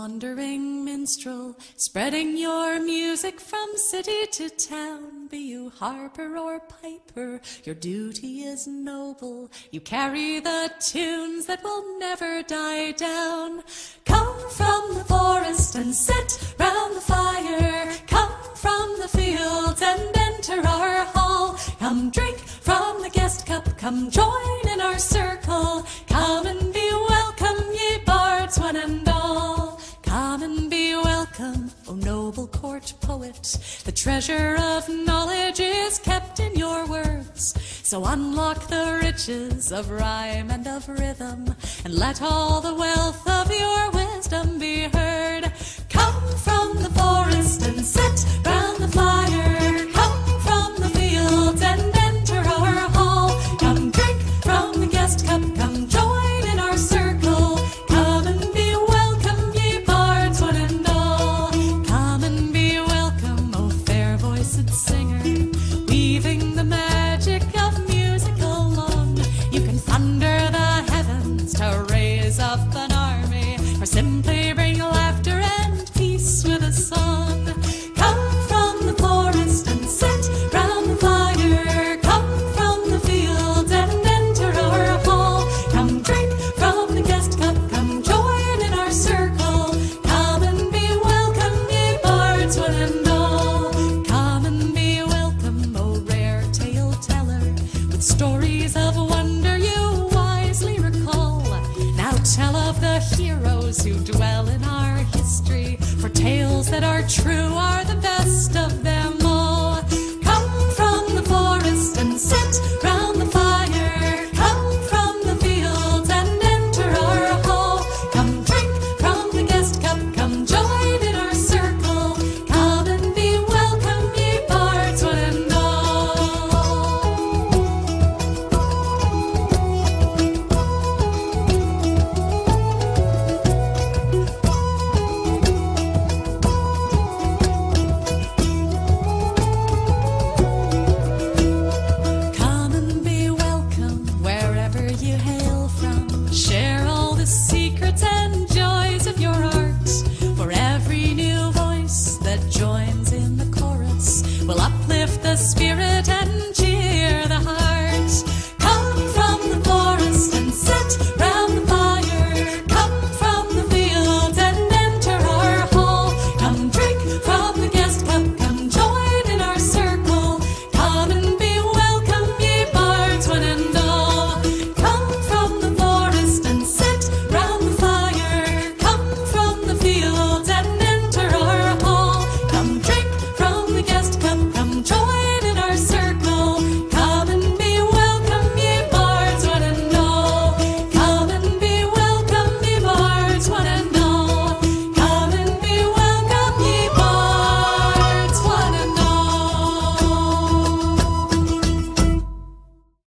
wandering minstrel, spreading your music from city to town. Be you harper or piper, your duty is noble. You carry the tunes that will never die down. Come from the forest and sit round the fire. Come from the fields and enter our hall. Come drink from the guest cup, come join in our circle. Come and be welcome, ye bards one and all. Come and be welcome, O noble court poet. The treasure of knowledge is kept in your words. So unlock the riches of rhyme and of rhythm, and let all the wealth of your wisdom be heard. Come from the forest and sit round the fire. Come from the fields and enter our hall. Come drink from the guest cup, come join in our circle. Come and be welcome, ye bards one and all. Come and be welcome, O fair-voiced singer, weaving the magic of music along. You can thunder the heavens to raise up an army, or simply bring laughter and peace with a song. Come from the forest and sit round the fire. Come from the fields and enter our hall. Come drink from the guest cup, come join in our circle. Come and be welcome, ye bards one and all. Come and be welcome, O rare tale teller, with stories of wonder you wisely recall. Now tell of the heroes who dwell in our history, for tales that are true are the best of them